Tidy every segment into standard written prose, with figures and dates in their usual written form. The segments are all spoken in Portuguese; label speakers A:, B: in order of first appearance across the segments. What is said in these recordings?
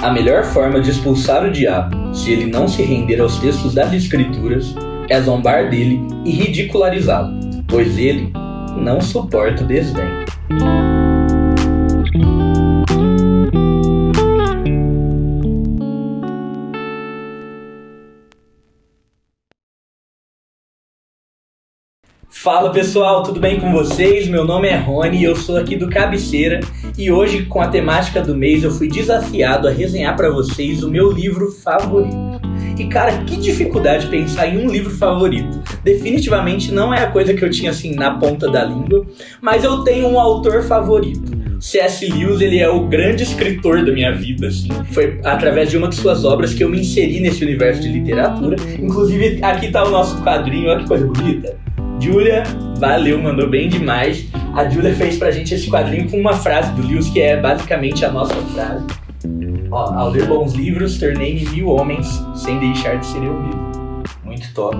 A: A melhor forma de expulsar o diabo, se ele não se render aos textos das Escrituras, é zombar dele e ridicularizá-lo, pois ele não suporta o desdém. Fala pessoal, tudo bem com vocês? Meu nome é Rony e eu sou aqui do Cabeceira e hoje, com a temática do mês, eu fui desafiado a resenhar para vocês o meu livro favorito. E cara, que dificuldade pensar em um livro favorito. Definitivamente não é a coisa que eu tinha assim na ponta da língua, mas eu tenho um autor favorito. C.S. Lewis, ele é o grande escritor da minha vida, assim. Foi através de uma de suas obras que eu me inseri nesse universo de literatura. Inclusive, aqui tá o nosso quadrinho, olha que coisa bonita. Júlia, valeu, mandou bem demais. A Júlia fez pra gente esse quadrinho com uma frase do Lewis, que é basicamente a nossa frase. Ó, ao ler bons livros, tornei-me 1000 homens, sem deixar de ser eu mesmo. Muito top.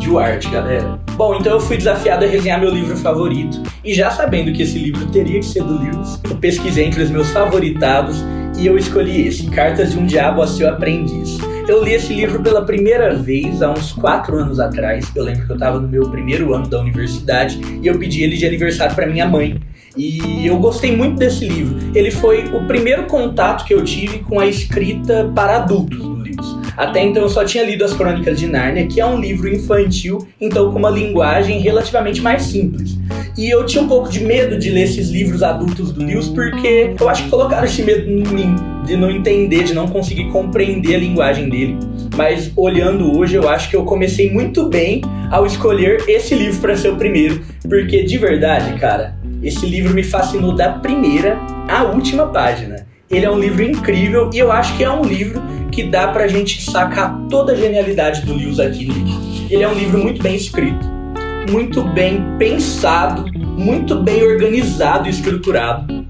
A: Duarte, galera. Bom, então eu fui desafiado a resenhar meu livro favorito. E já sabendo que esse livro teria que ser do Lewis, eu pesquisei entre os meus favoritados e eu escolhi esse, Cartas de um Diabo a Seu Aprendiz. Eu li esse livro pela primeira vez há uns 4 anos atrás. Eu lembro que eu estava no meu primeiro ano da universidade e eu pedi ele de aniversário para minha mãe. E eu gostei muito desse livro. Ele foi o primeiro contato que eu tive com a escrita para adultos do Lewis. Até então eu só tinha lido As Crônicas de Nárnia, que é um livro infantil, então com uma linguagem relativamente mais simples. E eu tinha um pouco de medo de ler esses livros adultos do Lewis, porque eu acho que colocaram esse medo em mim, de não entender, de não conseguir compreender a linguagem dele. Mas olhando hoje, eu acho que eu comecei muito bem ao escolher esse livro para ser o primeiro, porque de verdade, cara, esse livro me fascinou da primeira à última página. Ele é um livro incrível e eu acho que é um livro que dá pra gente sacar toda a genialidade do Lewis aqui nele. Ele é um livro muito bem escrito, muito bem pensado, muito bem organizado e estruturado.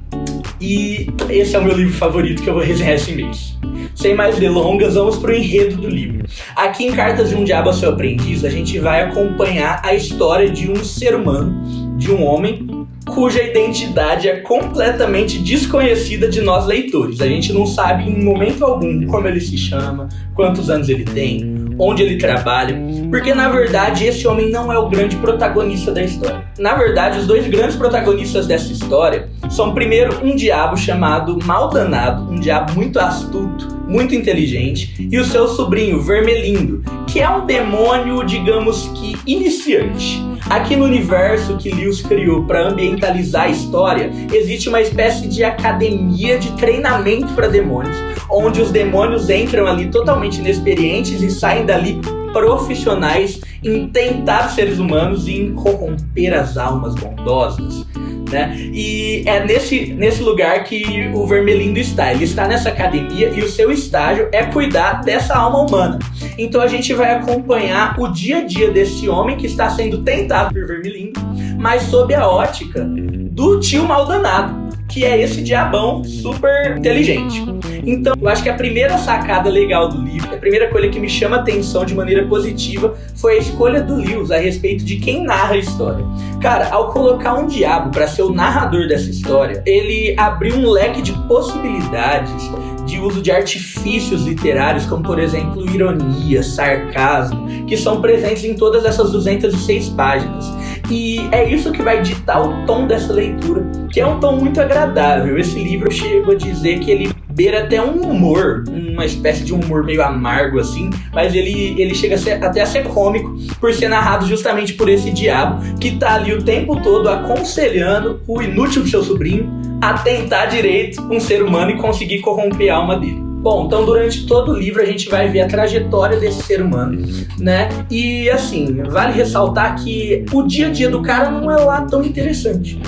A: E esse é o meu livro favorito que eu vou resenhar esse mês. Sem mais delongas, vamos pro enredo do livro. Aqui em Cartas de um Diabo a Seu Aprendiz, a gente vai acompanhar a história de um ser humano, de um homem, cuja identidade é completamente desconhecida de nós leitores. A gente não sabe em momento algum como ele se chama, quantos anos ele tem, onde ele trabalha, porque na verdade esse homem não é o grande protagonista da história. Na verdade, os dois grandes protagonistas dessa história são, primeiro, um diabo chamado Maldanado, um diabo muito astuto, muito inteligente, e o seu sobrinho Vermelindo, que é um demônio, digamos que iniciante. Aqui no universo que Lewis criou para ambientalizar a história, existe uma espécie de academia de treinamento para demônios, onde os demônios entram ali totalmente inexperientes e saem dali profissionais em tentar seres humanos e em corromper as almas bondosas, né? E é nesse lugar que o Vermelindo está. Ele está nessa academia e o seu estágio é cuidar dessa alma humana. Então a gente vai acompanhar o dia a dia desse homem que está sendo tentado por Vermelindo, mas sob a ótica do tio Maldanado, que é esse diabão super inteligente. Então, eu acho que a primeira sacada legal do livro, a primeira coisa que me chama a atenção de maneira positiva foi a escolha do Lewis a respeito de quem narra a história. Cara, ao colocar um diabo para ser o narrador dessa história, ele abriu um leque de possibilidades de uso de artifícios literários, como por exemplo ironia, sarcasmo, que são presentes em todas essas 206 páginas. E é isso que vai ditar o tom dessa leitura, que é um tom muito agradável. Esse livro eu chego a dizer que ele beira até um humor, uma espécie de humor meio amargo assim, mas ele chega até a ser cômico por ser narrado justamente por esse diabo que tá ali o tempo todo aconselhando o inútil do seu sobrinho a tentar direito um ser humano e conseguir corromper a alma dele. Bom, então durante todo o livro a gente vai ver a trajetória desse ser humano, né? E assim, vale ressaltar que o dia a dia do cara não é lá tão interessante.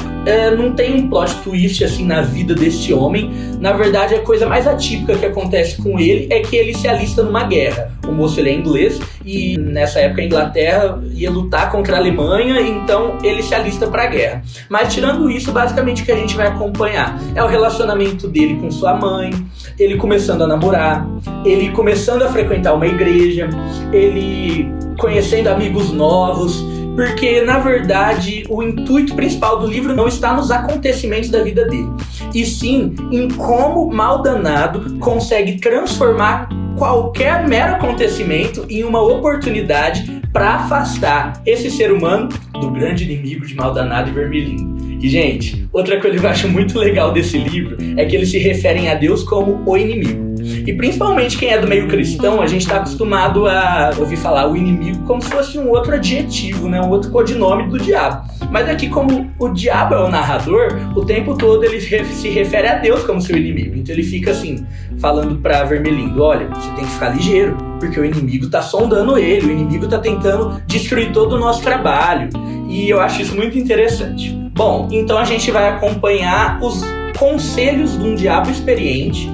A: Não tem um plot twist assim na vida desse homem. Na verdade, a coisa mais atípica que acontece com ele é que ele se alista numa guerra. O moço ele é inglês e nessa época a Inglaterra ia lutar contra a Alemanha, então ele se alista para a guerra. Mas tirando isso, basicamente o que a gente vai acompanhar é o relacionamento dele com sua mãe, ele começando a namorar, ele começando a frequentar uma igreja, ele conhecendo amigos novos, porque, na verdade, o intuito principal do livro não está nos acontecimentos da vida dele, e sim em como Maldanado consegue transformar qualquer mero acontecimento em uma oportunidade para afastar esse ser humano do grande inimigo de Maldanado e Vermelhinho. E, gente, outra coisa que eu acho muito legal desse livro é que eles se referem a Deus como o inimigo. E principalmente quem é do meio cristão, a gente está acostumado a ouvir falar o inimigo como se fosse um outro adjetivo, né? Um outro codinome do diabo. Mas aqui, como o diabo é o narrador, o tempo todo ele se refere a Deus como seu inimigo. Então ele fica assim, falando para Vermelhinho: olha, você tem que ficar ligeiro, porque o inimigo tá sondando ele, o inimigo tá tentando destruir todo o nosso trabalho. E eu acho isso muito interessante. Bom, então a gente vai acompanhar os conselhos de um diabo experiente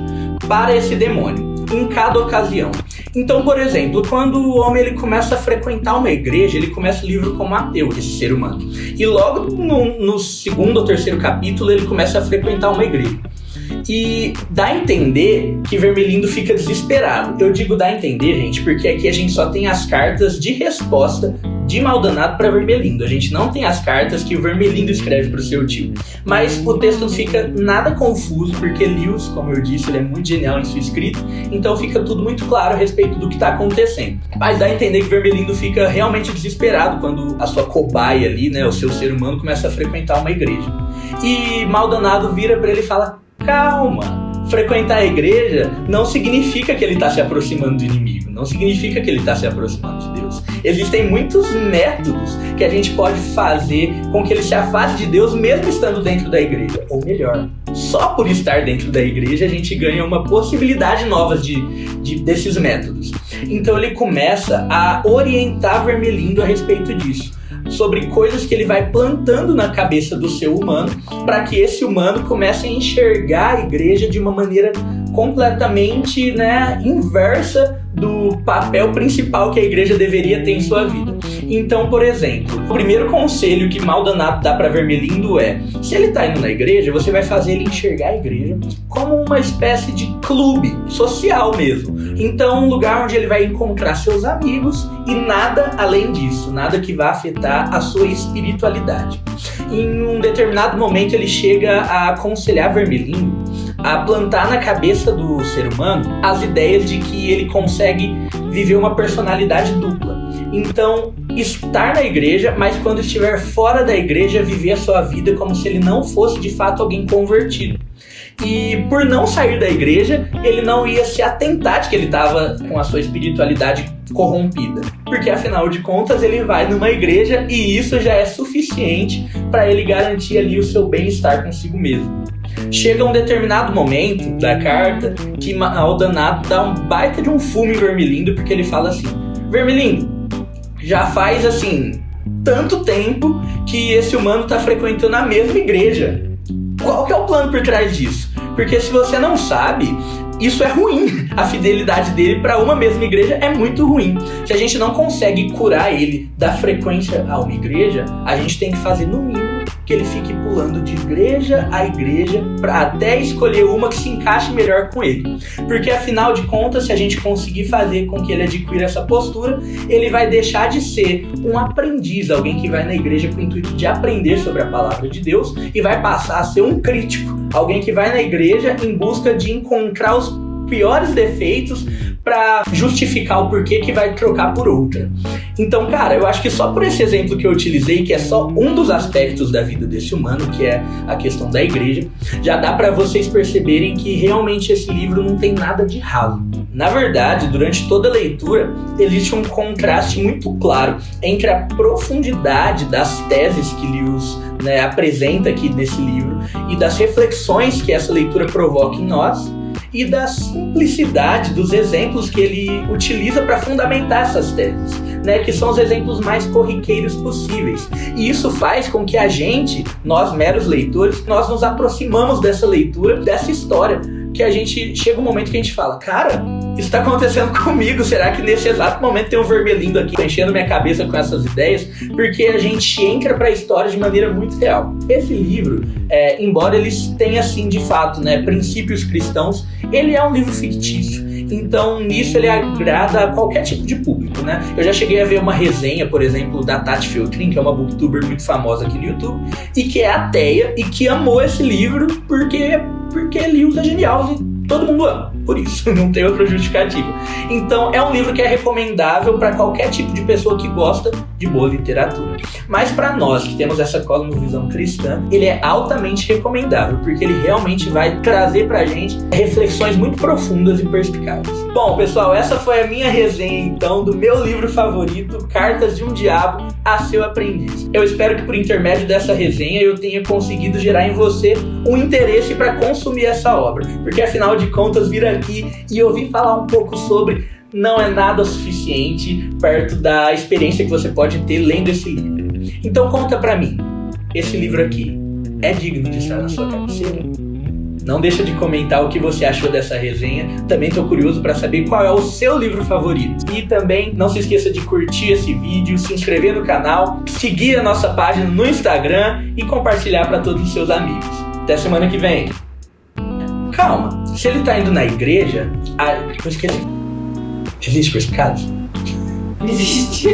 A: para esse demônio, em cada ocasião. Então, por exemplo, quando o homem ele começa a frequentar uma igreja, ele começa o livro como ateu, esse ser humano. E logo no segundo ou terceiro capítulo, ele começa a frequentar uma igreja. E dá a entender que Vermelindo fica desesperado. Eu digo dá a entender, gente, porque aqui a gente só tem as cartas de resposta de Maldanado para Vermelindo. A gente não tem as cartas que o Vermelindo escreve para o seu tio. Mas o texto não fica nada confuso, porque Lewis, como eu disse, ele é muito genial em sua escrita, então fica tudo muito claro a respeito do que está acontecendo. Mas dá a entender que Vermelindo fica realmente desesperado quando a sua cobaia ali, né, o seu ser humano, começa a frequentar uma igreja. E Maldanado vira para ele e fala: calma, frequentar a igreja não significa que ele está se aproximando do inimigo, não significa que ele está se aproximando de Deus. Existem muitos métodos que a gente pode fazer com que ele se afaste de Deus mesmo estando dentro da igreja. Ou melhor, só por estar dentro da igreja a gente ganha uma possibilidade nova desses métodos. Então ele começa a orientar Vermelindo a respeito disso, sobre coisas que ele vai plantando na cabeça do seu humano, para que esse humano comece a enxergar a igreja de uma maneira completamente, né, inversa do papel principal que a igreja deveria ter em sua vida. Então, por exemplo, o primeiro conselho que Maldanado dá para Vermelindo é: se ele está indo na igreja, você vai fazer ele enxergar a igreja como uma espécie de clube social mesmo. Então, um lugar onde ele vai encontrar seus amigos e nada além disso, nada que vá afetar a sua espiritualidade. Em um determinado momento, ele chega a aconselhar Vermelindo a plantar na cabeça do ser humano as ideias de que ele consegue viver uma personalidade dupla. Então, estar na igreja, mas quando estiver fora da igreja, viver a sua vida como se ele não fosse de fato alguém convertido. E por não sair da igreja, ele não ia se atentar de que ele estava com a sua espiritualidade corrompida. Porque afinal de contas, ele vai numa igreja e isso já é suficiente para ele garantir ali o seu bem-estar consigo mesmo. Chega um determinado momento da carta que Maldanado dá um baita de um fumo em Vermelindo, porque ele fala assim: Vermelindo, já faz assim tanto tempo que esse humano está frequentando a mesma igreja. Qual que é o plano por trás disso? Porque se você não sabe, isso é ruim. A fidelidade dele para uma mesma igreja é muito ruim. Se a gente não consegue curar ele da frequência a uma igreja, a gente tem que fazer no mínimo que ele fique pulando de igreja a igreja para até escolher uma que se encaixe melhor com ele. Porque afinal de contas, se a gente conseguir fazer com que ele adquira essa postura, ele vai deixar de ser um aprendiz, alguém que vai na igreja com o intuito de aprender sobre a palavra de Deus, e vai passar a ser um crítico, alguém que vai na igreja em busca de encontrar os piores defeitos para justificar o porquê que vai trocar por outra. Então, cara, eu acho que só por esse exemplo que eu utilizei, que é só um dos aspectos da vida desse humano, que é a questão da igreja, já dá para vocês perceberem que realmente esse livro não tem nada de ralo. Na verdade, durante toda a leitura, existe um contraste muito claro entre a profundidade das teses que Lewis, né, apresenta aqui nesse livro e das reflexões que essa leitura provoca em nós, e da simplicidade dos exemplos que ele utiliza para fundamentar essas teses, né, que são os exemplos mais corriqueiros possíveis. E isso faz com que a gente, nós meros leitores, nós nos aproximamos dessa leitura, dessa história, que a gente chega um momento que a gente fala: cara, isso está acontecendo comigo, será que nesse exato momento tem um Vermelindo aqui enchendo minha cabeça com essas ideias? Porque a gente entra para a história de maneira muito real. Esse livro, embora ele tenha assim de fato, né, princípios cristãos, ele é um livro fictício. então nisso ele agrada a qualquer tipo de público, né? Eu já cheguei a ver uma resenha, por exemplo, da Tati Feltrin, que é uma booktuber muito famosa aqui no YouTube, e que é ateia e que amou esse livro porque Lewis é genial e todo mundo ama, por isso, não tem outra justificativa. Então é um livro que é recomendável para qualquer tipo de pessoa que gosta de boa literatura. Mas para nós que temos essa cosmovisão cristã, ele é altamente recomendável, porque ele realmente vai trazer pra gente reflexões muito profundas e perspicazes. Bom, pessoal, essa foi a minha resenha então do meu livro favorito, Cartas de um Diabo a Seu Aprendiz. Eu espero que por intermédio dessa resenha eu tenha conseguido gerar em você um interesse para consumir essa obra, porque afinal de contas vir aqui e ouvir falar um pouco sobre não é nada suficiente perto da experiência que você pode ter lendo esse livro. Então conta pra mim, esse livro aqui é digno de estar na sua cabeceira? Não deixa de comentar o que você achou dessa resenha. Também tô curioso para saber qual é o seu livro favorito. E também não se esqueça de curtir esse vídeo, se inscrever no canal, seguir a nossa página no Instagram e compartilhar para todos os seus amigos. Até semana que vem. Calma, se ele tá indo na igreja... eu esqueci. Existe perspicaz?
B: Existe.